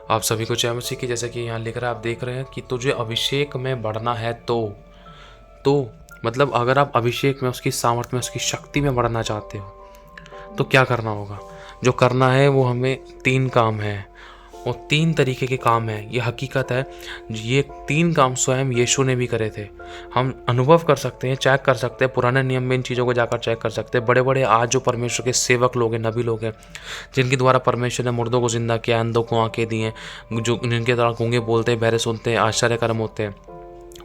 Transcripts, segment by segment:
आप सभी को जय मसीह की। जैसे कि यहाँ लिख रहा है, आप देख रहे हैं कि तुझे अभिषेक में बढ़ना है तो मतलब अगर आप अभिषेक में, उसकी सामर्थ्य में, उसकी शक्ति में बढ़ना चाहते हो तो क्या करना होगा। जो करना है वो हमें 3 काम है और 3 तरीके के काम हैं। ये हकीकत है, ये 3 काम स्वयं यीशु ने भी करे थे। हम अनुभव कर सकते हैं, चेक कर सकते हैं, पुराने नियम में इन चीज़ों को जाकर चेक कर सकते हैं। बड़े बड़े आज जो परमेश्वर के सेवक लोग हैं, नबी लोग हैं, जिनके द्वारा परमेश्वर ने मुर्दों को जिंदा किया, अंधों को आंखें दी हैं, जो जिनके द्वारा गूंगे बोलते हैं, बहरे सुनते हैं, आश्चर्य कर्म होते हैं,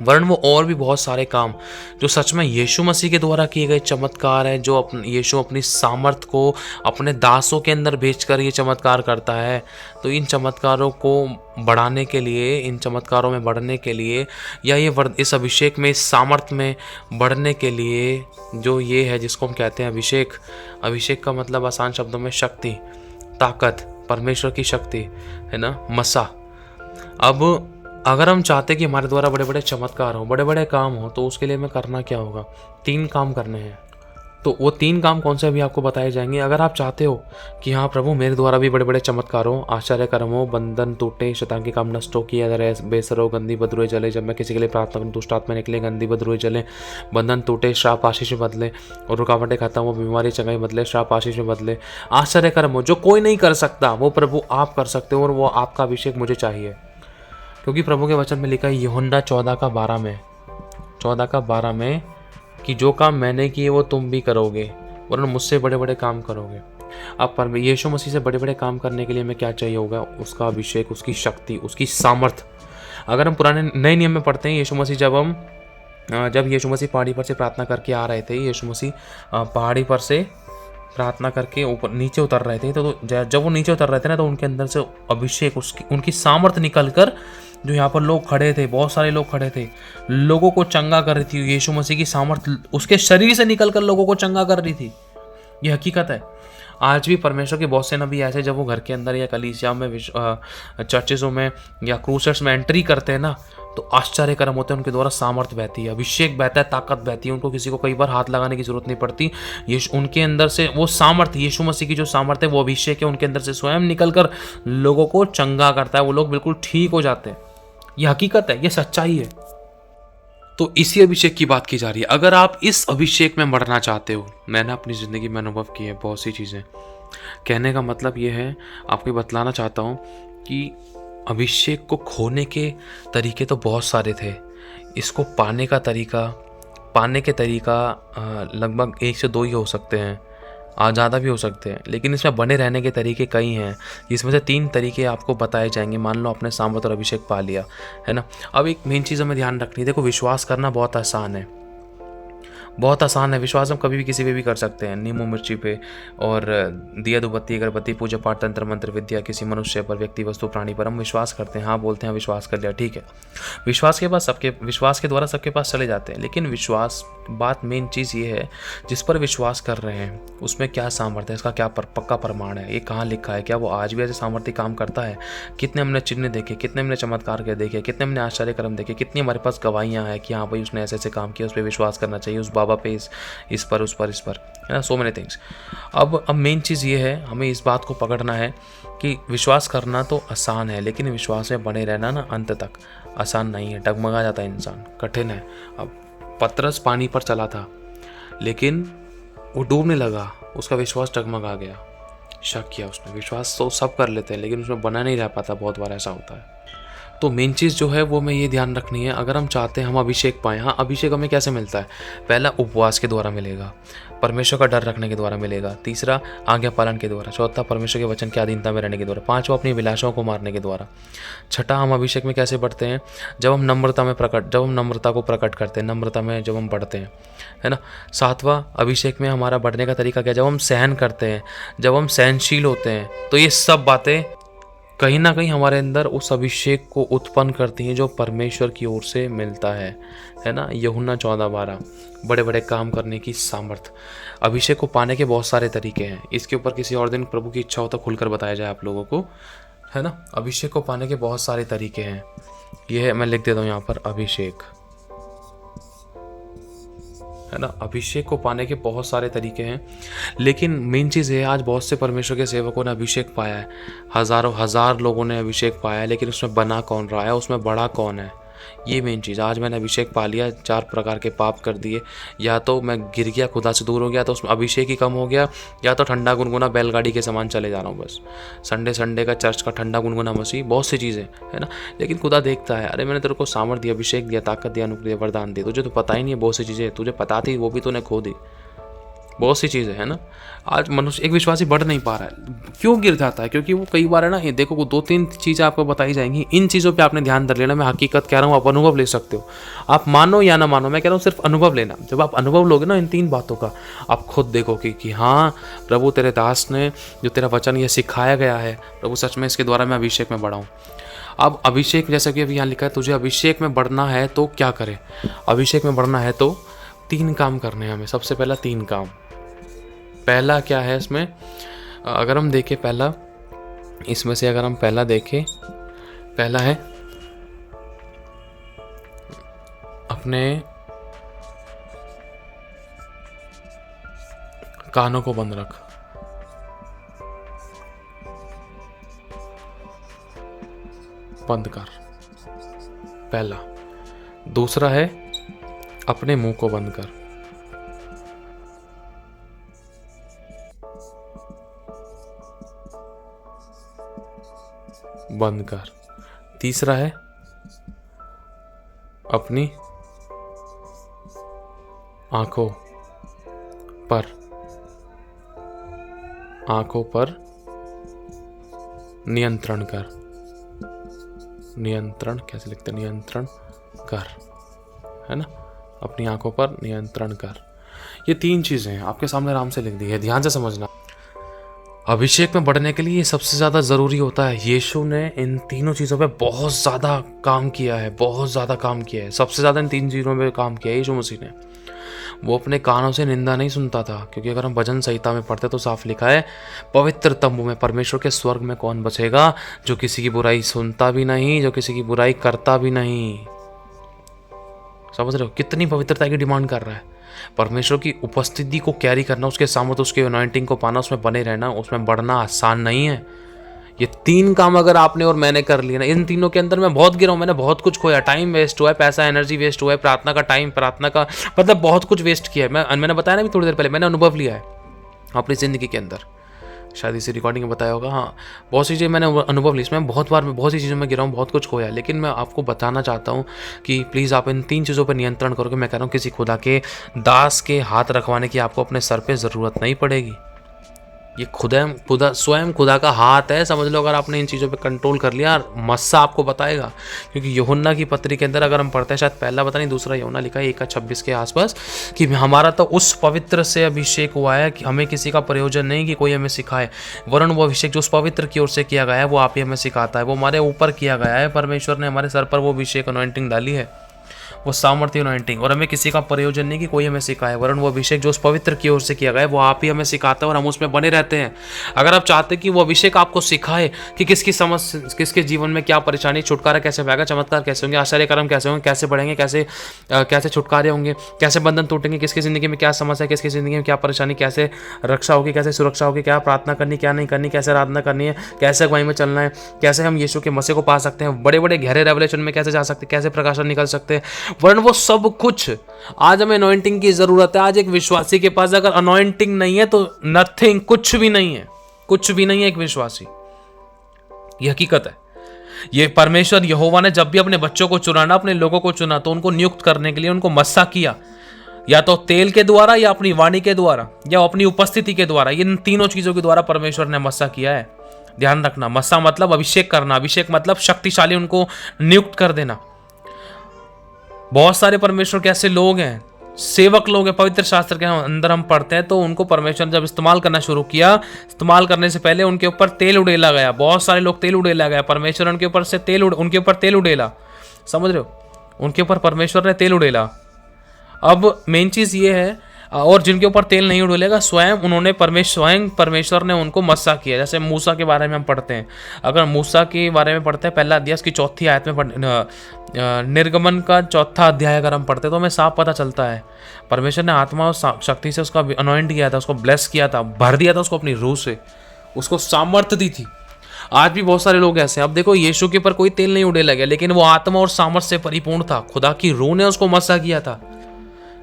वरन वो और भी बहुत सारे काम जो सच में यीशु मसीह के द्वारा किए गए चमत्कार हैं, जो यीशु अपनी सामर्थ को अपने दासों के अंदर भेजकर ये चमत्कार करता है। तो इन चमत्कारों को बढ़ाने के लिए, इन चमत्कारों में बढ़ने के लिए, या ये इस अभिषेक में, इस सामर्थ में बढ़ने के लिए, जो ये है जिसको हम कहते हैं अभिषेक। अभिषेक का मतलब आसान शब्दों में शक्ति, ताकत, परमेश्वर की शक्ति है ना, मसा। अब अगर हम चाहते हैं कि हमारे द्वारा बड़े बड़े चमत्कार हो, बड़े बड़े काम हो, तो उसके लिए हमें करना क्या होगा। 3 काम करने हैं। तो वो 3 काम कौन से अभी आपको बताए जाएंगे। अगर आप चाहते हो कि हाँ प्रभु मेरे द्वारा भी बड़े बड़े चमत्कार हो, आश्चर्य कर्म हो, बंधन टूटे, शैतान के काम नष्ट हो, किया रहे, बेसर हो, गंदी बदरुएं जले, जब मैं किसी के लिए प्रार्थना करूँ दुष्ट आत्मा निकले, गंदी बदरुएं जले, बंधन टूटे, श्राप आशीष में बदले, और रुकावटें खत्म हो, बीमारी चंगाई बदले, श्राप आशीष में बदले। आश्चर्य कर्म हो जो कोई नहीं कर सकता, वो प्रभु आप कर सकते हो, और वो आपका अभिषेक मुझे चाहिए। क्योंकि प्रभु के वचन में लिखा है यूहन्ना 14:12 में कि जो काम मैंने किए वो तुम भी करोगे, वरना मुझसे बड़े बड़े काम करोगे। अब यीशु मसीह से बड़े बड़े काम करने के लिए हमें क्या चाहिए होगा। उसका अभिषेक, उसकी शक्ति, उसकी सामर्थ। अगर हम पुराने नए नियम में पढ़ते हैं, यीशु मसीह जब यीशु मसीह पहाड़ी पर से प्रार्थना करके आ रहे थे, यीशु मसीह पहाड़ी पर से प्रार्थना करके ऊपर नीचे उतर रहे थे, तो जब वो नीचे उतर रहे थे ना, तो उनके अंदर से अभिषेक, उनकी सामर्थ निकल कर, जो यहाँ पर लोग खड़े थे, बहुत सारे लोग खड़े थे, लोगों को चंगा कर रही थी। यीशु मसीह की सामर्थ उसके शरीर से निकल कर लोगों को चंगा कर रही थी। ये हकीकत है। आज भी परमेश्वर के बहुत से नबी ऐसे, जब वो घर के अंदर या कलीसिया में, चर्चेसों में या क्रूसर्स में एंट्री करते हैं ना, तो आश्चर्य कर्म होते हैं। उनके द्वारा सामर्थ बहती है, अभिषेक बहता है, ताकत बहती है। उनको किसी को कई बार हाथ लगाने की जरूरत नहीं पड़ती। उनके अंदर से वो सामर्थ, यीशु मसीह की जो सामर्थ है, वो अभिषेक है, उनके अंदर से स्वयं निकल कर लोगों को चंगा करता है। वो लोग बिल्कुल ठीक हो जाते हैं। ये हकीकत है, ये सच्चाई है। तो इसी अभिषेक की बात की जा रही है। अगर आप इस अभिषेक में बढ़ना चाहते हो, मैंने अपनी ज़िंदगी में अनुभव की है बहुत सी चीज़ें। कहने का मतलब ये है, आपको बतलाना चाहता हूँ कि अभिषेक को खोने के तरीके तो बहुत सारे थे। इसको पाने के तरीका लगभग 1 से 2 ही हो सकते हैं, ज़्यादा भी हो सकते हैं, लेकिन इसमें बने रहने के तरीके कई हैं। इसमें से 3 तरीके आपको बताए जाएंगे। मान लो आपने सामर्थ और अभिषेक पा लिया है ना। अब एक मेन चीज़ हमें ध्यान रखनी है। देखो, विश्वास करना बहुत आसान है, बहुत आसान है। विश्वास हम कभी भी किसी पे भी कर सकते हैं, नींबू मिर्ची पे, और दिया धूपबत्ती, अगरबत्ती, पूजा पाठ, तंत्र मंत्र विद्या, किसी मनुष्य पर, व्यक्ति, वस्तु, प्राणी पर हम विश्वास करते हैं। हाँ बोलते हैं विश्वास कर लिया, ठीक है। विश्वास के द्वारा सबके पास चले जाते हैं। लेकिन विश्वास, बात मेन चीज़ ये है, जिस पर विश्वास कर रहे हैं उसमें क्या सामर्थ्य है, इसका क्या पक्का प्रमाण है, ये कहाँ लिखा है, क्या वो आज भी ऐसे सामर्थ्य काम करता है। कितने हमने चिन्ह देखे, कितने हमने चमत्कार के देखे, कितने हमने आश्चर्य कर्म देखे, कितनी हमारे पास गवाहियाँ हैं कि हाँ भाई उसने ऐसे ऐसे काम किया, उस पर विश्वास करना चाहिए, उस बाबा पे, इस पर, उस पर, है ना, सो मेनी थिंग्स। अब मेन चीज़ ये है, हमें इस बात को पकड़ना है कि विश्वास करना तो आसान है, लेकिन विश्वास में बने रहना ना अंत तक आसान नहीं है। डगमगा जाता है इंसान, कठिन है। अब पतरस पानी पर चला था, लेकिन वो डूबने लगा, उसका विश्वास डगमगा गया, शक किया उसने। विश्वास तो सब कर लेते हैं, लेकिन उसमें बना नहीं रह पाता, बहुत बार ऐसा होता है। तो मेन चीज़ जो है वो हमें ये ध्यान रखनी है, अगर हम चाहते हैं हम अभिषेक पाएँ। हाँ, अभिषेक हमें कैसे मिलता है। पहला, उपवास के द्वारा मिलेगा, परमेश्वर का डर रखने के द्वारा मिलेगा। तीसरा, आज्ञा पालन के द्वारा। चौथा, परमेश्वर के वचन की अधीनता में रहने के द्वारा। पांचवा, अपनी अभिलाषाओं को मारने के द्वारा। छठा, हम अभिषेक में कैसे बढ़ते हैं, जब हम नम्रता को प्रकट करते हैं, नम्रता में जब हम बढ़ते हैं, है ना। सातवां, अभिषेक में हमारा बढ़ने का तरीका क्या, जब हम सहन करते हैं, जब हम सहनशील होते हैं। तो ये सब बातें कहीं ना कहीं हमारे अंदर उस अभिषेक को उत्पन्न करती हैं जो परमेश्वर की ओर से मिलता है ना। यूहन्ना 14:12, बड़े बड़े काम करने की सामर्थ। अभिषेक को पाने के बहुत सारे तरीके हैं। इसके ऊपर किसी और दिन प्रभु की इच्छा हो तो खुलकर बताया जाए आप लोगों को, है ना। अभिषेक को पाने के बहुत सारे तरीके हैं। ये है, मैं लिख देता हूँ यहाँ पर, अभिषेक, है ना। अभिषेक को पाने के बहुत सारे तरीके हैं, लेकिन मेन चीज़ है आज बहुत से परमेश्वर के सेवकों ने अभिषेक पाया है, हज़ारों हज़ार लोगों ने अभिषेक पाया है, लेकिन उसमें बना कौन रहा है, उसमें बड़ा कौन है, ये मेन चीज़। आज मैंने अभिषेक पा लिया, 4 प्रकार के पाप कर दिए, या तो मैं गिर गया, खुदा से दूर हो गया, तो उसमें अभिषेक ही कम हो गया, या तो ठंडा गुनगुना बैलगाड़ी के समान चले जा रहा हूँ बस। संडे का चर्च का ठंडा गुनगुना मसीह, बहुत सी चीज़ें है ना। लेकिन खुदा देखता है, अरे मैंने तेरे को सामर्थ दिया, अभिषेक दिया, ताकत दिया, अनुग्रह दिया, वरदान दिया, तुझे तो पता ही नहीं है बहुत सी चीज़ें, तुझे पता थी वो भी तूने खो दी, बहुत सी चीज़ें है ना। आज मनुष्य एक विश्वासी बढ़ नहीं पा रहा है, क्यों गिर जाता है? क्योंकि वो कई बार है ना, ये देखो 2-3 चीज़ें आपको बताई जाएंगी, इन चीज़ों पे आपने ध्यान धर लेना। मैं हकीकत कह रहा हूँ, आप अनुभव ले सकते हो, आप मानो या ना मानो, मैं कह रहा हूँ सिर्फ अनुभव लेना। जब आप अनुभव लोगे ना इन 3 बातों का, आप खुद देखोगे कि हाँ प्रभु तेरे दास ने जो तेरा वचन ये सिखाया गया है, प्रभु सच में इसके द्वारा मैं अभिषेक में बढ़ा हूँ। अब अभिषेक, जैसा कि अभी यहाँ लिखा है, तुझे अभिषेक में बढ़ना है तो क्या करें? अभिषेक में बढ़ना है तो 3 काम करने हैं हमें। सबसे पहला 3 काम। पहला क्या है इसमें, अगर हम देखें पहला, इसमें से अगर हम पहला देखें, पहला है अपने कानों को बंद रख, बंद कर, पहला। दूसरा है अपने मुंह को बंद कर, बंद कर। तीसरा है अपनी आंखों पर नियंत्रण कर। नियंत्रण कैसे लिखते हैं? नियंत्रण कर, है ना। अपनी आंखों पर नियंत्रण कर। ये 3 चीजें हैं, आपके सामने आराम से लिख दी है, ध्यान से समझना। अभिषेक में बढ़ने के लिए सबसे ज़्यादा ज़रूरी होता है, यीशु ने इन तीनों चीज़ों पे बहुत ज़्यादा काम किया है, बहुत ज़्यादा काम किया है। सबसे ज़्यादा इन 3 चीज़ों पे काम किया है यीशु मसीह ने। वो अपने कानों से निंदा नहीं सुनता था, क्योंकि अगर हम भजन संहिता में पढ़ते तो साफ लिखा है, पवित्र तंबू में परमेश्वर के स्वर्ग में कौन बचेगा, जो किसी की बुराई सुनता भी नहीं, जो किसी की बुराई करता भी नहीं। समझ रहे हो कितनी पवित्रता की डिमांड कर रहा है? परमेश्वर की उपस्थिति को कैरी करना, उसके सामने उसके अनॉइंटिंग को पाना, उसमें बने रहना, उसमें बढ़ना आसान नहीं है। ये 3 काम अगर आपने और मैंने कर लिया ना, इन तीनों के अंदर मैं बहुत गिरा हूँ, मैंने बहुत कुछ खोया, टाइम वेस्ट हुआ है, पैसा एनर्जी वेस्ट हुआ है, प्रार्थना का टाइम, प्रार्थना का मतलब बहुत कुछ वेस्ट किया है। मैंने बताया ना भी थोड़ी देर पहले, मैंने अनुभव लिया है अपनी ज़िंदगी के अंदर, शायद इसी रिकॉर्डिंग में बताया होगा। हाँ, बहुत सी चीज़ें मैंने अनुभव ली, इसमें बहुत बार मैं बहुत सी चीज़ों में गिरा हूँ, बहुत कुछ खोया, लेकिन मैं आपको बताना चाहता हूँ कि प्लीज़ आप इन 3 चीज़ों पर नियंत्रण करोगे। मैं कह रहा हूँ किसी खुदा के दास के हाथ रखवाने की आपको अपने सर पे ज़रूरत नहीं पड़ेगी। ये स्वयं खुदा का हाथ है, समझ लो। अगर आपने इन चीज़ों पे कंट्रोल कर लिया, मस्सा आपको बताएगा। क्योंकि यूहन्ना की पत्री के अंदर अगर हम पढ़ते हैं, शायद पहला पता नहीं दूसरा यूहन्ना लिखा है 1:26 के आसपास, कि हमारा तो उस पवित्र से अभिषेक हुआ है कि हमें किसी का प्रयोजन नहीं कि कोई हमें सिखाए, वरन वो अभिषेक जो उस पवित्र की ओर से किया गया है वो आप ही हमें सिखाता है। वो हमारे ऊपर किया गया है, परमेश्वर ने हमारे सर पर वो अभिषेक अनॉइंटिंग डाली है, वो सामर्थ्य अनॉइंटिंग, और हमें किसी का प्रयोजन नहीं कि कोई हमें सिखाए, वरन वो अभिषेक जो उस पवित्र की ओर से किया गया है वो आप ही हमें सिखाता है और हम उसमें बने रहते हैं। अगर आप चाहते कि वो अभिषेक आपको सिखाए कि किसके जीवन में क्या परेशानी, छुटकारा कैसे पाएगा, चमत्कार कैसे होंगे, आश्चर्य कर्म कैसे होंगे, कैसे बढ़ेंगे, कैसे छुटकारे होंगे, कैसे बंधन टूटेंगे, किसकी ज़िंदगी में क्या समस्या है, किसकी ज़िंदगी में क्या परेशानी, कैसे रक्षा होगी, कैसे सुरक्षा होगी, क्या प्रार्थना करनी, क्या नहीं करनी, कैसे आराधना करनी है, कैसे अगुवाई में चलना है, कैसे हम यीशु के मसीह को पा सकते हैं, बड़े बड़े गहरे रेवलेशन में कैसे जा सकते हैं, कैसे प्रकाशन निकल सकते हैं, वरन वो सब कुछ। आज हमें अनॉइंटिंग की जरूरत है। आज एक विश्वासी के पास अगर अनॉइंटिंग नहीं है तो नथिंग, कुछ भी नहीं है, कुछ भी नहीं है एक विश्वासी। ये हकीकत है। ये परमेश्वर यहोवा ने जब भी अपने बच्चों को चुना ना, अपने लोगों को चुना, तो उनको नियुक्त करने के लिए उनको मस्सा किया, या तो तेल के द्वारा, या अपनी वाणी के द्वारा, या अपनी उपस्थिति के द्वारा। इन तीनों चीजों के द्वारा परमेश्वर ने मस्सा किया है। ध्यान रखना, मस्सा मतलब अभिषेक करना, अभिषेक मतलब शक्तिशाली उनको नियुक्त कर देना। बहुत सारे परमेश्वर के ऐसे लोग हैं, सेवक लोग हैं, पवित्र शास्त्र के अंदर हम पढ़ते हैं, तो उनको परमेश्वर जब इस्तेमाल करना शुरू किया, इस्तेमाल करने से पहले उनके ऊपर तेल उड़ेला गया। बहुत सारे लोग तेल उड़ेला गया, परमेश्वर उनके ऊपर तेल उड़ेला। समझ रहे हो, उनके ऊपर परमेश्वर ने तेल उड़ेला। अब मेन चीज़ ये है, और जिनके ऊपर तेल नहीं डोलेगा स्वयं परमेश्वर ने उनको मस्सा किया। जैसे मूसा के बारे में हम पढ़ते हैं, अगर मूसा के बारे में पढ़ते हैं पहला अध्याय उसकी 4 आयत में निर्गमन का 4 अध्याय अगर हम पढ़ते हैं तो हमें साफ पता चलता है परमेश्वर ने आत्मा और शक्ति से उसका अनॉइंट किया था, उसको ब्लेस किया था, भर दिया था उसको अपनी रूह से, उसको सामर्थ्य दी थी। आज भी बहुत सारे लोग ऐसे हैं। अब देखो यीशु के ऊपर कोई तेल नहीं उड़ेला गया, लेकिन वो आत्मा और सामर्थ्य से परिपूर्ण था, खुदा की रूह ने उसको मस्सा किया था,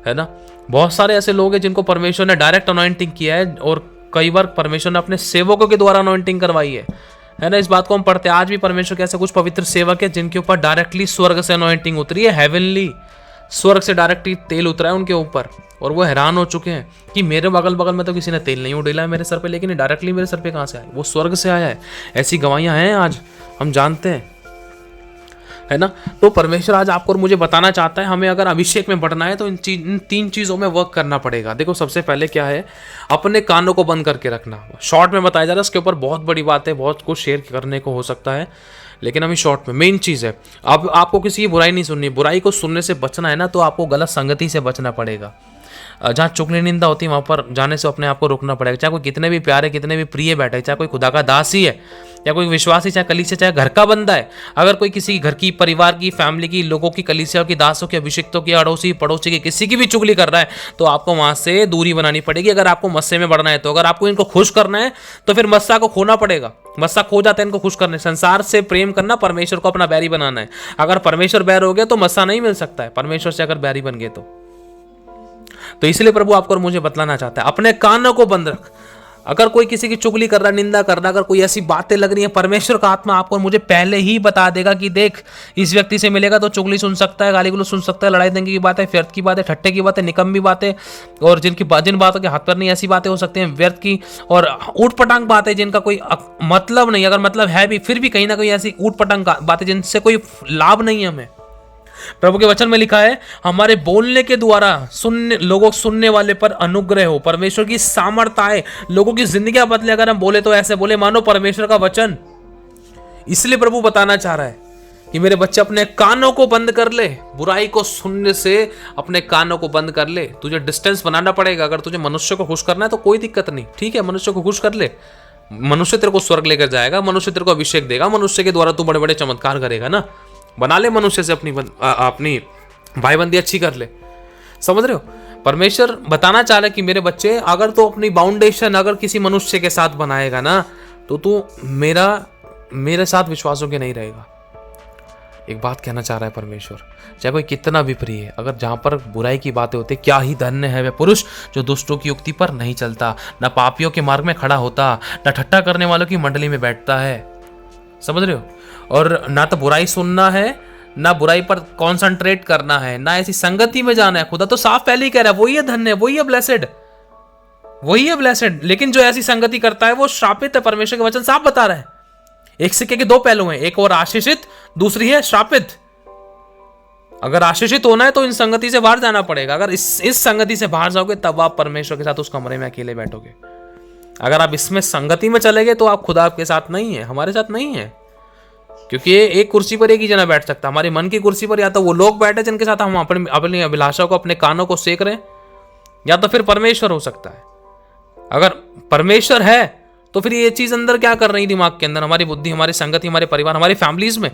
है ना। बहुत सारे ऐसे लोग हैं जिनको परमेश्वर ने डायरेक्ट अनॉइंटिंग किया है, और कई बार परमेश्वर ने अपने सेवकों के द्वारा अनॉइंटिंग करवाई है ना। इस बात को हम पढ़ते हैं। आज भी परमेश्वर के ऐसे कुछ पवित्र सेवक है जिनके ऊपर डायरेक्टली स्वर्ग से अनॉइंटिंग उतरी है, हेवनली स्वर्ग से डायरेक्टली तेल उतरा है उनके ऊपर, और वो हैरान हो चुके हैं कि मेरे बगल बगल में तो किसी ने तेल नहीं उड़ेला है मेरे सर पे, लेकिन डायरेक्टली मेरे सर पे कहाँ से आया? वो स्वर्ग से आया है। ऐसी गवाहियां हैं आज, हम जानते हैं, है ना। तो परमेश्वर आज आपको और मुझे बताना चाहता है, हमें अगर अभिषेक में बढ़ना है तो इन 3 चीज़ों में वर्क करना पड़ेगा। देखो सबसे पहले क्या है, अपने कानों को बंद करके रखना। शॉर्ट में बताया जा रहा है, इसके ऊपर बहुत बड़ी बात है, बहुत कुछ शेयर करने को हो सकता है, लेकिन हमें शॉर्ट में मेन चीज़ है, अब आपको किसी की बुराई नहीं सुननी। बुराई को सुनने से बचना है ना, तो आपको गलत संगति से बचना पड़ेगा। जहाँ चुगली निंदा होती है वहाँ पर जाने से अपने आप को रोकना पड़ेगा। चाहे कोई कितने भी प्यारे, कितने भी प्रिय बैठे, चाहे कोई खुदा का दास ही है, या कोई विश्वासी, चाहे कलीसिया, चाहे घर का बंदा है, अगर कोई किसी घर की, परिवार की, फैमिली की, लोगों की, कलीसिया की, दासों की, अभिषिक्तों की, अड़ोसी पड़ोसी की, किसी की भी चुगली कर रहा है, तो आपको वहाँ से दूरी बनानी पड़ेगी। अगर आपको मस्से में बढ़ना है तो, अगर आपको इनको खुश करना है तो फिर मस्सा को खोना पड़ेगा। मस्सा खो जाता है इनको खुश करने। संसार से प्रेम करना, परमेश्वर को अपना बैरी बनाना है। अगर परमेश्वर बैर हो गया तो मस्सा नहीं मिल सकता है, परमेश्वर से अगर बैरी बन गए तो इसलिए प्रभु आपको और मुझे बतलाना चाहता है, अपने कानों को बंद रख। अगर कोई किसी की चुगली कर रहा, निंदा कर रहा, अगर कोई ऐसी बातें लग रही है, परमेश्वर का आत्मा आपको और मुझे पहले ही बता देगा कि देख इस व्यक्ति से मिलेगा तो चुगली सुन सकता है, गाली गलौज सुन सकता है, लड़ाई दंगे की बातें, व्यर्थ की बातें, ठट्टे की बातें, निकम्मी बातें, और जिन बातों के हाथ पर नहीं, ऐसी बातें हो सकती हैं व्यर्थ की और ऊट पटांग बातें जिनका कोई मतलब नहीं, अगर मतलब है भी फिर भी कहीं ना कहीं ऐसी ऊट पटांग बातें जिनसे कोई लाभ नहीं है हमें। प्रभु के वचन में लिखा है, हमारे बोलने के द्वारा सुनने वाले पर अनुग्रह हो, परमेश्वर की सामर्थ्य आए, लोगों की जिंदगी बदले। अगर हम बोले तो ऐसे बोले मानो परमेश्वर का वचन। इसलिए प्रभु बताना चाह रहा है कि मेरे बच्चे अपने कानों को बंद कर ले, बुराई को सुनने से अपने कानों को बंद कर ले। तुझे डिस्टेंस बनाना पड़ेगा। अगर तुझे मनुष्य को खुश करना है तो कोई दिक्कत नहीं, ठीक है, मनुष्य को खुश कर ले। मनुष्य तेरे को स्वर्ग लेकर जाएगा, मनुष्य तेरे को अभिषेक देगा, मनुष्य के द्वारा तू बड़े बड़े चमत्कार करेगा ना। बना ले मनुष्य से अपनी भाईबंदी अच्छी कर ले। समझ रहे हो? परमेश्वर बताना चाह रहा है कि मेरे बच्चे, अगर तू अपनी बाउंडेशन अगर किसी मनुष्य के साथ बनाएगा ना, तो तू मेरे साथ विश्वासों के नहीं रहेगा। एक बात कहना चाह रहा है परमेश्वर, चाहे कोई कितना भी प्रिय है, अगर जहां पर बुराई की बातें होती, क्या ही धन्य है वह पुरुष जो दुष्टों की युक्ति पर नहीं चलता, न पापियों के मार्ग में खड़ा होता, न ठट्ठा करने वालों की मंडली में बैठता है। समझ रहे हो? और ना तो बुराई सुनना है, ना बुराई पर कॉन्सेंट्रेट करना है, ना ऐसी संगति में जाना है। खुदा तो साफ पहले ही कह रहा है, वही है धन्य, वही है ब्लेसेड, वही है ब्लेसेड। लेकिन जो ऐसी संगति करता है वो श्रापित है। परमेश्वर के वचन साफ बता रहा है। एक सिक्के के 2 पहलू हैं, एक और आशीषित, दूसरी है श्रापित। अगर आशीषित होना है तो इन संगति से बाहर जाना पड़ेगा। अगर इस संगति से बाहर जाओगे तब आप परमेश्वर के साथ उस कमरे में अकेले बैठोगे। अगर आप इसमें संगति में चले गए तो आप खुदा आपके साथ नहीं है, हमारे साथ नहीं है। क्योंकि एक कुर्सी पर एक ही जना बैठ सकता। हमारे मन की कुर्सी पर या तो वो लोग बैठे जिनके साथ हम अपनी अभिलाषा को, अपने कानों को सेक रहे हैं, या तो फिर परमेश्वर हो सकता है। अगर परमेश्वर है तो फिर ये चीज अंदर क्या कर रही दिमाग के अंदर, हमारी बुद्धि, हमारी संगति, हमारे परिवार, हमारी फैमिलीज में।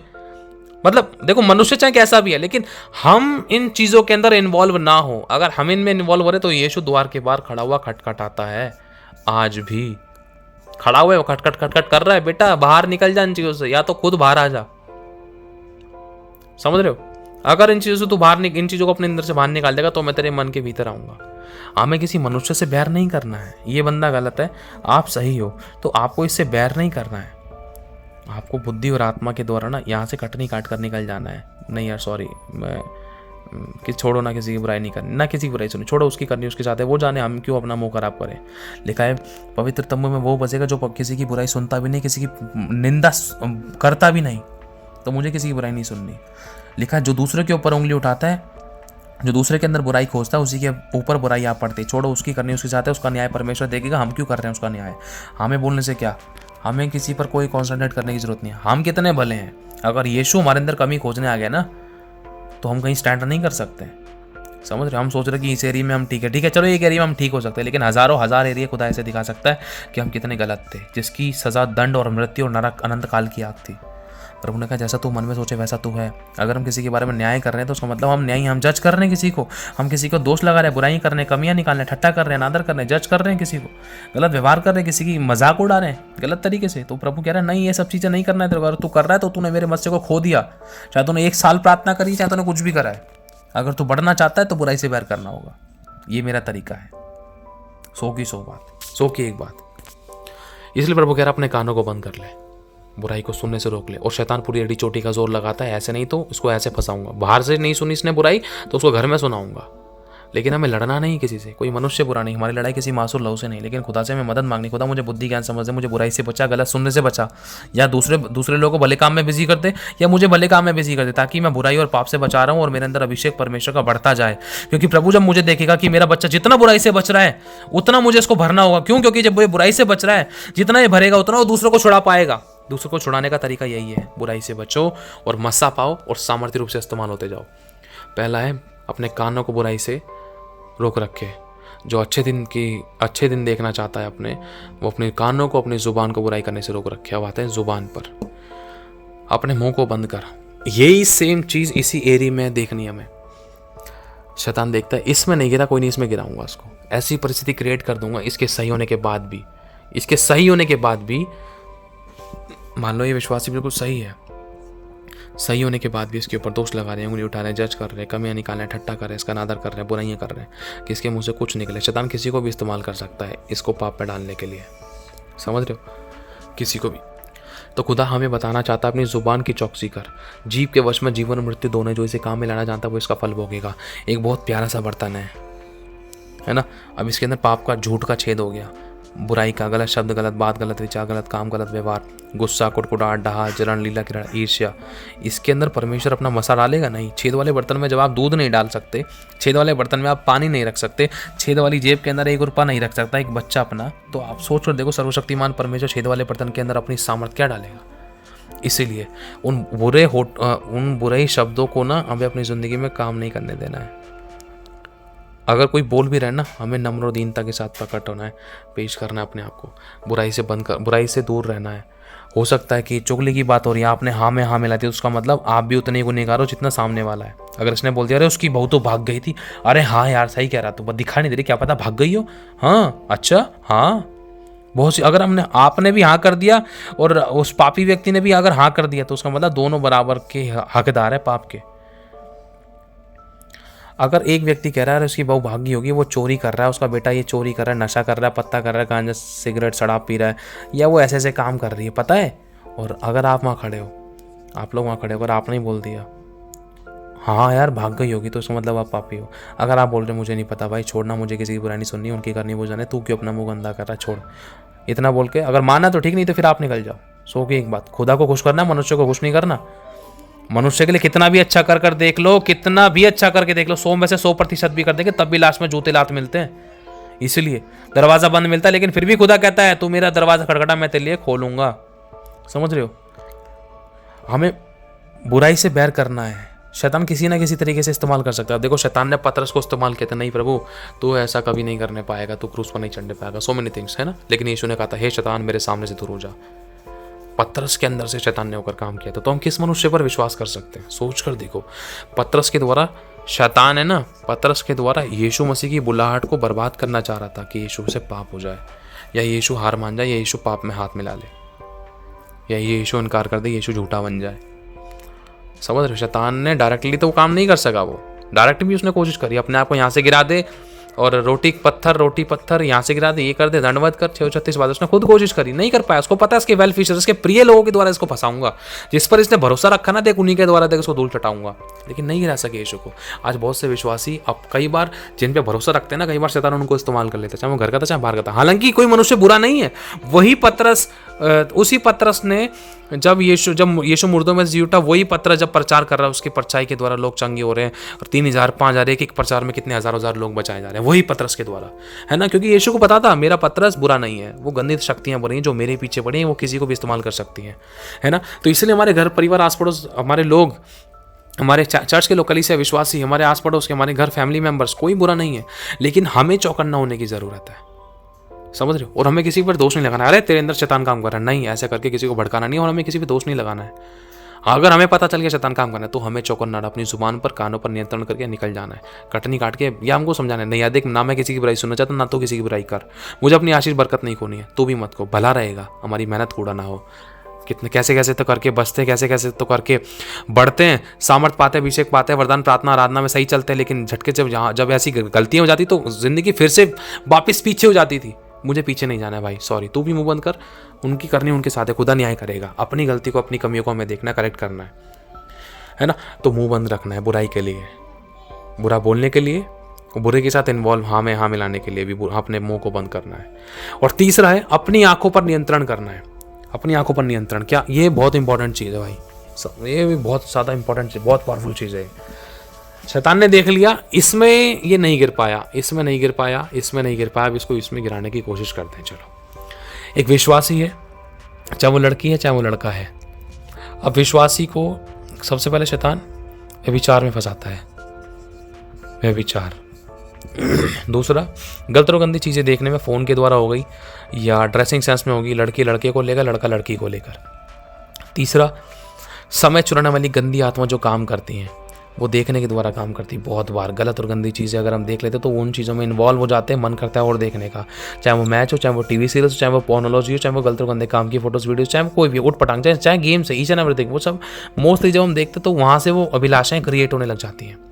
मतलब देखो मनुष्य चाहे कैसा भी है, लेकिन हम इन चीजों के अंदर इन्वॉल्व ना हो। अगर हम इनमें इन्वॉल्व हो रहे तो यीशु द्वार के बाहर खड़ा हुआ खटखटाता है। आज भी खड़ा हुआ है, वो खटखट खटखट कर रहा है, बेटा बाहर निकल जा इन चीजों से, या तो खुद बाहर आ जा। समझ रहे हो? अगर इन चीजों से तू इन चीजों को अपने अंदर से बाहर निकाल देगा तो मैं तेरे मन के भीतर आऊंगा। हमें किसी मनुष्य से बैर नहीं करना है। ये बंदा गलत है, आप सही हो, तो आपको इससे बैर नहीं करना है। आपको बुद्धि और आत्मा के द्वारा ना यहाँ से कटनी काट कर निकल जाना है। नहीं यार सॉरी, मैं कि छोड़ो ना, किसी की बुराई नहीं करनी, ना किसी की बुराई सुनी, छोड़ो, उसकी करनी उसके साथ है, वो जाने, हम क्यों अपना मुंह खराब करें। लिखा है पवित्र तम्बू में वो बसेगा जो किसी की बुराई सुनता भी नहीं, किसी की निंदा करता भी नहीं। तो मुझे किसी की बुराई नहीं सुननी। लिखा है जो दूसरे के ऊपर उंगली उठाता है, जो दूसरे के अंदर बुराई खोजता है, उसी के ऊपर बुराई आप पड़ती है। छोड़ो, उसकी करनी उसके साथ है, उसका न्याय परमेश्वर देखेगा। हम क्यों कर रहे हैं उसका न्याय? हमें बोलने से क्या, हमें किसी पर कोई कॉन्सेंट्रेट करने की जरूरत नहीं है। हम कितने भले हैं, अगर यीशु हमारे अंदर कमी खोजने आ गया ना तो हम कहीं स्टैंड नहीं कर सकते। समझ रहे हो? हम सोच रहे कि इस एरिया में हम ठीक है, चलो एक एरिया में हम ठीक हो सकते हैं, लेकिन हज़ारों हज़ार एरिया खुदा ऐसे दिखा सकता है कि हम कितने गलत थे, जिसकी सज़ा दंड और मृत्यु और नरक अनंत काल की आग थी। प्रभु ने कहा जैसा तू मन में सोचे वैसा तू है। अगर हम किसी के बारे में न्याय कर रहे हैं तो उसका मतलब हम न्याय, हम जज कर रहे हैं किसी को, हम किसी को दोष लगा रहे हैं, बुराई कर रहे हैं, कमियां निकाल रहे हैं, ठट्टा कर रहे हैं, नादर कर रहे हैं, जज कर रहे हैं, किसी को गलत व्यवहार कर रहे हैं, किसी की मजाक उड़ा रहे हैं गलत तरीके से। तो प्रभु कह रहा है नहीं, ये सब चीज़ें नहीं करना है तेरे को। अगर तू कर रहा है तो तूने मेरे मत्स्य को खो दिया। चाहे तूने 1 साल प्रार्थना करी, चाहे तूने कुछ भी करा है, अगर तू बढ़ना चाहता है तो बुराई से बैर करना होगा। ये मेरा तरीका है। 100 की 100 बात, 100 की 1 बात। इसलिए प्रभु कह रहा अपने कानों को बंद कर ले, बुराई को सुनने से रोक ले। और शैतान पूरी अड़ी चोटी का जोर लगाता है, ऐसे नहीं तो इसको ऐसे फंसाऊंगा। बाहर से नहीं सुनी इसने बुराई तो उसको घर में सुनाऊंगा। लेकिन हमें लड़ना नहीं किसी से, कोई मनुष्य बुरा नहीं, हमारी लड़ाई किसी मासूर लहू से नहीं, लेकिन खुदा से हमें मदद मांगनी। खुदा मुझे बुद्धि ज्ञान समझ दे, मुझे बुराई से बचा, गलत सुनने से बचा, या दूसरे लोगों को भले काम में बिजी कर दे, या मुझे भले काम में बिजी कर दे, ताकि मैं बुराई और पाप से बचा रहा हूँ और मेरे अंदर अभिषेक परमेश्वर का बढ़ता जाए। क्योंकि प्रभु जब मुझे देखेगा कि मेरा बच्चा जितना बुराई से बच रहा है उतना मुझे इसको भरना होगा। क्यों? क्योंकि जब वो बुराई से बच रहा है, जितना ये भरेगा उतना वो दूसरों को छुड़ा पाएगा। दूसरों को छुड़ाने का तरीका यही है, बुराई से बचो और मस्सा पाओ और सामर्थ्य रूप से इस्तेमाल होते जाओ। पहला है अपने कानों को बुराई से रोक रखे। जो अच्छे दिन देखना चाहता है अपने, वो अपने कानों को, अपनी जुबान को बुराई करने से रोक रखे। अब आते हैं जुबान पर। अपने मुंह को बंद कर। यही सेम चीज इसी एरिया में देखनी है हमें। शैतान देखता है इसमें नहीं गिरा, कोई नहीं, इसमें गिराऊंगा इसको, ऐसी परिस्थिति क्रिएट कर दूंगा इसके सही होने के बाद भी, मान लो ये विश्वासी बिल्कुल सही है, सही होने के बाद भी इसके ऊपर दोष लगा रहे हैं, उंगली उठा रहे हैं, जज कर रहे हैं, कमियां निकाल रहे हैं, ठट्टा कर रहे हैं, इसका नादर कर रहे हैं, बुराइयां कर रहे हैं कि इसके मुंह से कुछ निकले। शैतान किसी को भी इस्तेमाल कर सकता है इसको पाप में डालने के लिए, समझ रहे हो? किसी को भी। तो खुदा हमें बताना चाहता है अपनी जुबान की चौकसी कर। जीभ के वश में जीवन और मृत्यु दोनों, जो इसे काम में लाना जानता है वो इसका फल भोगेगा। एक बहुत प्यारा सा बर्तन है ना। अब इसके अंदर पाप का, झूठ का छेद हो गया, बुराई का, गलत शब्द, गलत बात, गलत विचार, गलत काम, गलत व्यवहार, गुस्सा, कुटकुटाहट, डहा, जलन, लीला, किरण, ईर्ष्या। इसके अंदर परमेश्वर अपना मसा डालेगा नहीं। छेद वाले बर्तन में जब आप दूध नहीं डाल सकते, छेद वाले बर्तन में आप पानी नहीं रख सकते, छेद वाली जेब के अंदर 1 रुपया नहीं रख सकता एक बच्चा अपना, तो आप सोच कर देखो सर्वशक्तिमान परमेश्वर छेद वाले बर्तन के अंदर अपनी सामर्थ्य क्या डालेगा। इसीलिए उन बुरे शब्दों को ना हमें अपनी ज़िंदगी में काम नहीं करने देना है। अगर कोई बोल भी रहे ना, हमें नम्र और दीनता के साथ प्रकट होना है, पेश करना है अपने आप को, बुराई से दूर रहना है। हो सकता है कि चुगली की बात हो रही है, आपने हाँ में हाँ मिला दी, उसका मतलब आप भी उतने गुनहगार हो जितना सामने वाला है। अगर इसने बोल दिया अरे उसकी बहू तो भाग गई थी, अरे हाँ यार सही कह रहा, तो दिखा नहीं दे रही, क्या पता भाग गई हो, हाँ अच्छा हाँ, बहुत सी। अगर आपने भी हाँ कर दिया और उस पापी व्यक्ति ने भी अगर हाँ कर दिया, तो उसका मतलब दोनों बराबर के हकदार है पाप के। अगर एक व्यक्ति कह रहा है उसकी बहू भागी होगी, वो चोरी कर रहा है, उसका बेटा ये चोरी कर रहा है, नशा कर रहा है, पत्ता कर रहा है, गांजा, सिगरेट, शराब पी रहा है, या वो ऐसे काम कर रही है, पता है, और अगर आप वहाँ खड़े हो, आप लोग वहाँ खड़े हो, अगर आपने बोल दिया हाँ यार भाग गई होगी, तो उसका मतलब आप पापी हो। अगर आप बोल रहे मुझे नहीं पता भाई, छोड़ना, मुझे किसी की बुराई नहीं सुननी, उनकी करनी वो जाने, तू क्यों अपना मुंह गंदा कर रहा है, छोड़, इतना बोल के अगर माना तो ठीक, नहीं तो फिर आप निकल जाओ। 100 की 1 बात। खुदा को खुश करना, मनुष्य को खुश नहीं करना। मनुष्य के लिए कितना भी अच्छा कर देख लो, कितना भी अच्छा करके देख लो, 100 में से 100% भी कर देंगे, तब भी लास्ट में जूते लात मिलते हैं। इसलिए दरवाजा बंद मिलता है, लेकिन फिर भी खुदा कहता है तू मेरा दरवाजा खटखटा, मैं तेरे लिए खोलूंगा। समझ रहे हो? हमें बुराई से बैर करना है। शैतान किसी ना किसी तरीके से इस्तेमाल कर सकता है। देखो शैतान ने पतरस को इस्तेमाल किया था, नहीं प्रभु तू ऐसा कभी नहीं करने पाएगा, तू क्रूस पर नहीं चढ़ने पाएगा, सो मेनी थिंग्स है ना। लेकिन यीशु ने कहा था हे शैतान मेरे सामने से दूर हो जा। पतरस के अंदर से शैतान ने होकर काम किया था। तो हम किस मनुष्य पर विश्वास कर सकते हैं? सोच कर देखो, पतरस के द्वारा शैतान है ना, पतरस के द्वारा यीशु मसीह की बुलाहट को बर्बाद करना चाह रहा था कि यीशु से पाप हो जाए, या यीशु हार मान जाए, या यीशु पाप में हाथ मिला ले, या यीशु इनकार कर दे, यीशु झूठा बन जाए। समझ रहे? शैतान ने डायरेक्टली तो वो काम नहीं कर सका, वो डायरेक्ट भी उसने कोशिश करी, अपने आप को यहाँ से गिरा दे और रोटी पत्थर यहाँ से गिरा दे, ये कर दे, दंडवत कर, 636 बार उसने खुद कोशिश करी, नहीं कर पाया। उसको पता है इसके वेल फिशर, इसके प्रिय लोगों के द्वारा इसको फंसाऊंगा, जिस पर इसने भरोसा रखा ना, देख उन्हीं के द्वारा देख उसको धूल चटाऊंगा। लेकिन नहीं गिरा सके यीशु को। आज बहुत से विश्वासी अब कई बार जिन पे भरोसा रखते हैं ना, कई बार शैतान उनको इस्तेमाल कर लेता है, चाहे वो घर का था चाहे बाहर का था। हालांकि कोई मनुष्य बुरा नहीं है। वही पतरस, उसी पतरस ने जब यीशु मुर्दों में जी उठा, वही पतरस जब प्रचार कर रहा है, उसकी परछाई के द्वारा लोग चंगे हो रहे हैं, और 3000 5000 एक प्रचार में कितने हज़ार लोग बचाए जा रहे हैं, वही पतरस के द्वारा, है ना। क्योंकि यीशु को पता था मेरा पतरस बुरा नहीं है, वो गंदी शक्तियां बुरी हैं जो मेरे पीछे पड़ी हैं, वो किसी को भी इस्तेमाल कर सकती हैं, है ना। तो इसलिए हमारे घर परिवार, आस पड़ोस, हमारे लोग हमारे चर्च के लोग, कलीसिया विश्वासी, हमारे आस पड़ोस के, हमारे घर फैमिली मेंबर्स, कोई बुरा नहीं है, लेकिन हमें चौकन्ना होने की ज़रूरत है। समझ रहे हो? और हमें किसी पर दोष नहीं लगाना, अरे तेरे अंदर शैतान काम कर रहा है, नहीं, ऐसा करके किसी को भड़काना नहीं, और हमें किसी पर दोष नहीं लगाना है। अगर हमें पता चल गया शैतान काम करना है तो हमें चौकन्ना, अपनी जुबान पर, कानों पर नियंत्रण करके निकल जाना है, कटनी काट के, या हमको समझाना है, नहीं यार देख, ना मैं किसी की बुराई सुनना चाहता, ना तो किसी की बुराई कर, मुझे अपनी आशीष बरकत नहीं खोनी है, तू भी मत को, भला रहेगा, हमारी मेहनत कूड़ा ना हो। कितने कैसे कैसे तो करके बचते, कैसे कैसे तो करके बढ़ते हैं, सामर्थ पाते, अभिषेक पाते हैं, वरदान प्रार्थना आराधना में सही चलते हैं, लेकिन झटके जब ऐसी गलतियां हो जाती तो जिंदगी फिर से वापस पीछे हो जाती थी। मुझे पीछे नहीं जाना है भाई, सॉरी, तू भी मुंह बंद कर, उनकी करनी उनके साथ है, खुदा न्याय करेगा, अपनी गलती को, अपनी कमियों को हमें देखना, करेक्ट करना है ना। तो मुंह बंद रखना है बुराई के लिए, बुरा बोलने के लिए, बुरे के साथ इन्वॉल्व हाँ में हाँ मिलाने के लिए भी अपने मुंह को बंद करना है। और तीसरा है अपनी आंखों पर नियंत्रण करना है। अपनी आंखों पर नियंत्रण, क्या ये बहुत इंपॉर्टेंट चीज़ है भाई, ये भी बहुत ज़्यादा इंपॉर्टेंट चीज़, बहुत पावरफुल चीज़ है। शैतान ने देख लिया इसमें ये नहीं गिर पाया, इसमें नहीं गिर पाया, इसमें नहीं गिर पाया, अब इसको इसमें गिराने की कोशिश करते हैं। चलो, एक विश्वासी है, चाहे वो लड़की है चाहे वो लड़का है, अब विश्वासी को सबसे पहले शैतान व्यभिचार में फंसाता है, व्यभिचार। दूसरा, गलत और गंदी चीज़ें देखने में, फ़ोन के द्वारा हो गई या ड्रेसिंग सेंस में होगी, लड़की लड़के को लेकर, लड़का लड़की को लेकर। तीसरा, समय चुराने वाली गंदी आत्मा जो काम करती हैं, वो देखने के द्वारा काम करती है। बहुत बार गलत और गंदी चीज़ें अगर हम देख लेते तो उन चीज़ों में इन्वॉल्व हो जाते हैं, मन करता है और देखने का, चाहे वो मैच हो, चाहे वो टीवी सीरीज हो, चाहे वो पोर्नोलॉजी हो, चाहे वो गलत और गंदे काम की फोटोज वीडियोज, चाहे वो कोई भी उठ पटांग, चाहे गेम्स है, ईच एंड एवरीथिंग, वो सब मोस्टली जब हम देखते तो वहाँ से वो अभिलाषाएं क्रिएट होने लग जाती हैं।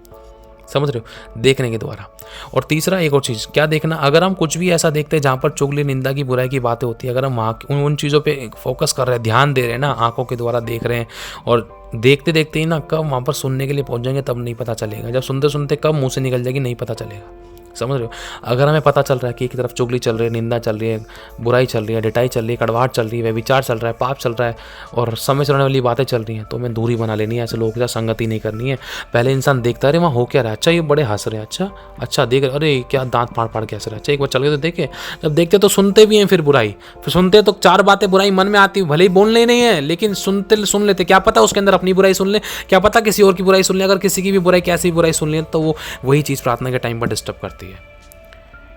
समझ रहे हो? देखने के द्वारा। और तीसरा, एक और चीज़ क्या देखना, अगर हम कुछ भी ऐसा देखते हैं जहाँ पर चुगली, निंदा की, बुराई की बातें होती है, अगर हम उन चीज़ों पे फोकस कर रहे हैं, ध्यान दे रहे हैं ना, आंखों के द्वारा देख रहे हैं, और देखते देखते ही ना कब वहाँ पर सुनने के लिए पहुँच जाएंगे तब नहीं पता चलेगा, जब सुनते सुनते कब मुँह से निकल जाएगी नहीं पता चलेगा। समझ रहे हो? अगर हमें पता चल रहा है कि एक तरफ चुगली चल रही है, निंदा चल रही है, बुराई चल रही है, डिटाई चल रही है, कड़वाहट चल रही है, व्यभिचार चल रहा है, पाप चल रहा है, और समय चलने वाली बातें चल रही हैं, तो हमें दूरी बना लेनी है, ऐसे लोगों के साथ संगति नहीं करनी है। पहले इंसान देखता है वहाँ हो क्या रहा है, अच्छा ये बड़े हंस रहे हैं, अच्छा अच्छा देख रहे, अरे क्या दांत फाड़ फाड़ के हंस रहे, अच्छा एक बार चल गए तो देखे। जब देखते तो सुनते भी हैं, फिर बुराई, फिर सुनते तो चार बातें बुराई मन में आती, भले ही बोलने नहीं है, लेकिन सुन लेते, क्या पता उसके अंदर अपनी बुराई सुन ले, क्या पता किसी और की बुराई सुन ले, अगर किसी की भी बुराई, कैसी बुराई सुन ले तो वो वही चीज़ प्रार्थना के टाइम पर डिस्टर्ब करती है।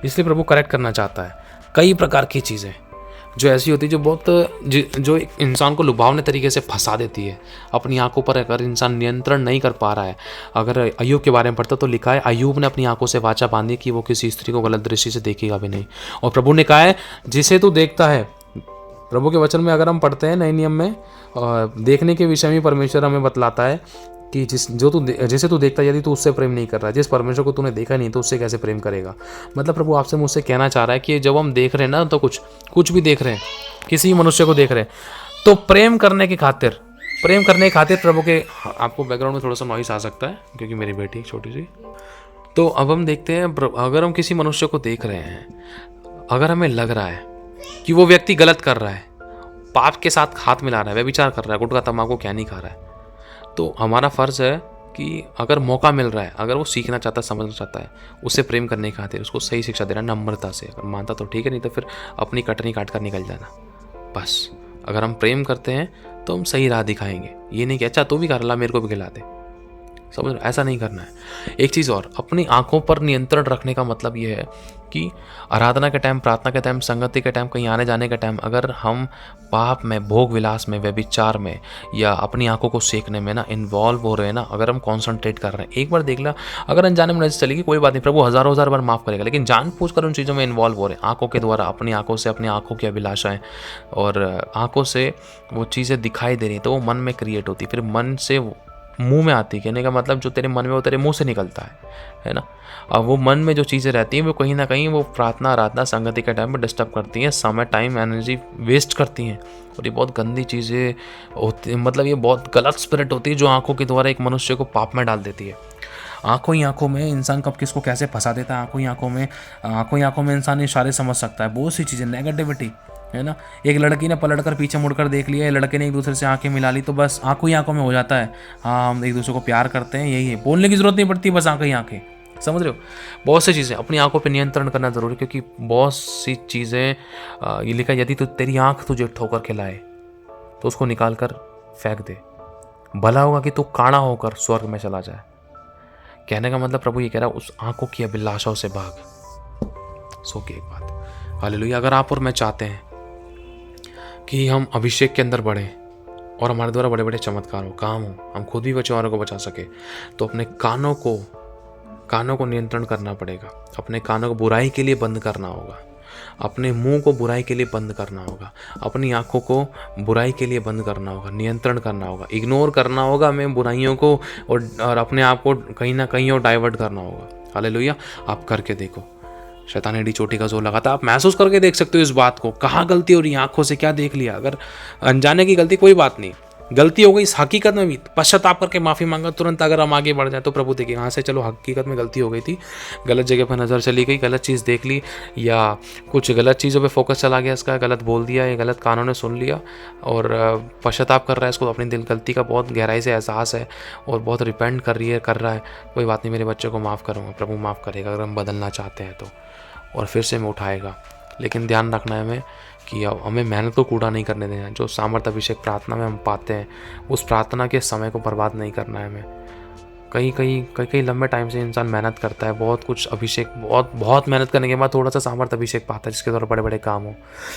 इसलिए प्रभु करेक्ट करना चाहता है। कई प्रकार की चीज़ें जो ऐसी होती है जो इंसान को लुभावने तरीके से फंसा देती है। अपनी आंखों पर अगर इंसान नियंत्रण नहीं कर पा रहा है, अगर अय्यूब के बारे में पढ़ता तो लिखा है अय्यूब ने अपनी आंखों से वाचा बांधी कि वो किसी स्त्री को गलत दृष्टि से देखेगा भी नहीं। और प्रभु ने कहा है जिसे तू देखता है, प्रभु के वचन में अगर हम पढ़ते हैं नए नियम में, देखने के विषय में परमेश्वर हमें बतलाता है कि जैसे तू देखता है, यदि तू उससे प्रेम नहीं कर रहा है, जिस परमेश्वर को तूने देखा नहीं तो उससे कैसे प्रेम करेगा। मतलब प्रभु आपसे मुझसे कहना चाह रहा है कि जब हम देख रहे हैं ना, तो कुछ भी देख रहे हैं, किसी मनुष्य को देख रहे हैं, तो प्रेम करने के खातिर प्रभु के, आपको बैकग्राउंड में थोड़ा सा नॉइस आ सकता है क्योंकि मेरी बेटी छोटी सी। तो अब हम देखते हैं, अगर हम किसी मनुष्य को देख रहे हैं, अगर हमें लग रहा है कि वो व्यक्ति गलत कर रहा है, पाप के साथ हाथ मिला रहा है, व्यभिचार कर रहा है, गुटखा तंबाकू क्या नहीं खा रहा है, तो हमारा फ़र्ज़ है कि अगर मौका मिल रहा है, अगर वो सीखना चाहता है, समझना चाहता है, उससे प्रेम करने के खातिर उसको सही शिक्षा देना, नम्रता से। अगर मानता तो ठीक है, नहीं तो फिर अपनी कटनी काट कर निकल जाना। बस अगर हम प्रेम करते हैं तो हम सही राह दिखाएंगे। ये नहीं कि अच्छा तू भी कर ला, मेरे को भी खिला दे, समझ रहे? ऐसा नहीं करना है। एक चीज़ और, अपनी आंखों पर नियंत्रण रखने का मतलब ये है कि आराधना के टाइम, प्रार्थना के टाइम, संगति के टाइम, कहीं आने जाने के टाइम, अगर हम पाप में, भोग विलास में, व्यभिचार में या अपनी आंखों को सेकने में ना इन्वॉल्व हो रहे हैं ना, अगर हम कॉन्सनट्रेट कर रहे हैं, एक बार देख ला, अगर अनजाने में नजर चलेगी कोई बात नहीं, प्रभु हज़ारों हज़ार बार माफ़ करेगा, लेकिन जानबूझकर उन चीज़ों में इन्वॉल्व हो रहे हैं, आंखों के द्वारा, अपनी आंखों से, अपनी आंखों की अभिलाषाएँ और आंखों से वो चीज़ें दिखाई दे रही हैं, तो वो मन में क्रिएट होती, फिर मन से मुंह में आती। कहने का मतलब जो तेरे मन में वो तेरे मुंह से निकलता है ना। अब वो मन में जो चीज़ें रहती हैं वो कहीं ना कहीं वो प्रार्थना, आराधना, संगति के टाइम में डिस्टर्ब करती हैं, समय, टाइम, एनर्जी वेस्ट करती हैं, और ये बहुत गंदी चीज़ें होती, मतलब ये बहुत गलत स्पिरिट होती है जो आंखों के द्वारा एक मनुष्य को पाप में डाल देती है। आंखों ही आंखों में इंसान कब किसको कैसे फंसा देता है, आंखों ही आंखों में इंसान इशारे समझ सकता है, बहुत सी चीज़ें, नेगेटिविटी है ना। एक लड़की ने पलट कर पीछे मुड़कर देख लिया, लड़के ने एक दूसरे से आंखें मिला ली, तो बस आंखों ही आंखों में हो जाता है, हाँ हम एक दूसरे को प्यार करते हैं, यही है, बोलने की जरूरत नहीं पड़ती, बस आंखें ही आंखें। समझ रहे हो? बहुत सी चीज़ें, अपनी आंखों पे नियंत्रण करना जरूरी, क्योंकि बहुत सी चीज़ें, ये लिखा, यदि तो तेरी आंख तुझे ठोकर खिलाए तो उसको निकाल कर फेंक दे, भला होगा कि तू काड़ा होकर स्वर्ग में चला जाए। कहने का मतलब प्रभु ये कह रहा है उस आंखों की अभिलाषाओं से भाग। सो की एक बात, हालेलुया। अगर आप और मैं चाहते हैं कि हम अभिषेक के अंदर बढ़ें और हमारे द्वारा बड़े बड़े चमत्कार हो, काम हो, हम खुद भी बच्चों औरों को बचा सके, तो अपने कानों को नियंत्रण करना पड़ेगा। अपने कानों को बुराई के लिए बंद करना होगा, अपने मुंह को बुराई के लिए बंद करना होगा, अपनी आंखों को बुराई के लिए बंद करना होगा, नियंत्रण करना होगा, इग्नोर करना होगा हमें बुराइयों को, और अपने आप को कहीं ना कहीं और डाइवर्ट करना होगा। हालेलुया। आप करके देखो, शैतान एड़ी चोटी का जोर लगाता, आप महसूस करके देख सकते हो इस बात को, कहाँ गलती हो रही है, आंखों से क्या देख लिया। अगर अनजाने की गलती कोई बात नहीं, गलती हो गई इस हकीकत में भी पश्चाताप करके माफ़ी मांगा तुरंत, अगर हम आगे बढ़ जाए तो प्रभु देखिए यहाँ से चलो हकीकत में गलती हो गई थी, गलत जगह पर नज़र चली गई, गलत चीज़ देख ली, या कुछ गलत चीज़ों पे फोकस चला गया, इसका गलत बोल दिया, या गलत कानों ने सुन लिया और पश्चाताप कर रहा है, इसको अपनी दिल गलती का बहुत गहराई से एहसास है और बहुत रिपेंट कर रहा है। कोई बात नहीं, मेरे बच्चे को माफ़ करूँगा, प्रभु माफ़ करेगा अगर हम बदलना चाहते हैं तो, और फिर से मैं उठाएगा। लेकिन ध्यान रखना है हमें कि अब हमें मेहनत को कूड़ा नहीं करने देना है। जो सामर्थ अभिषेक प्रार्थना में हम पाते हैं, उस प्रार्थना के समय को बर्बाद नहीं करना है हमें। कई लंबे टाइम से इंसान मेहनत करता है, बहुत कुछ अभिषेक, बहुत मेहनत करने के बाद थोड़ा सा सामर्थ अभिषेक पाता है जिसके द्वारा बड़े बड़े काम हो,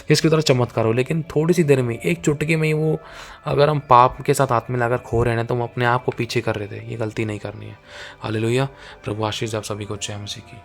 जिसके द्वारा चमत्कार हो, लेकिन थोड़ी सी देर में, एक चुटकी में ही वो, अगर हम पाप के साथ हाथ मिलाकर खो रहे हैं तो हम अपने आप को पीछे कर रहे थे। ये गलती नहीं करनी है। हालेलुया। प्रभु आशीष आप सभी को, जय मसीह की।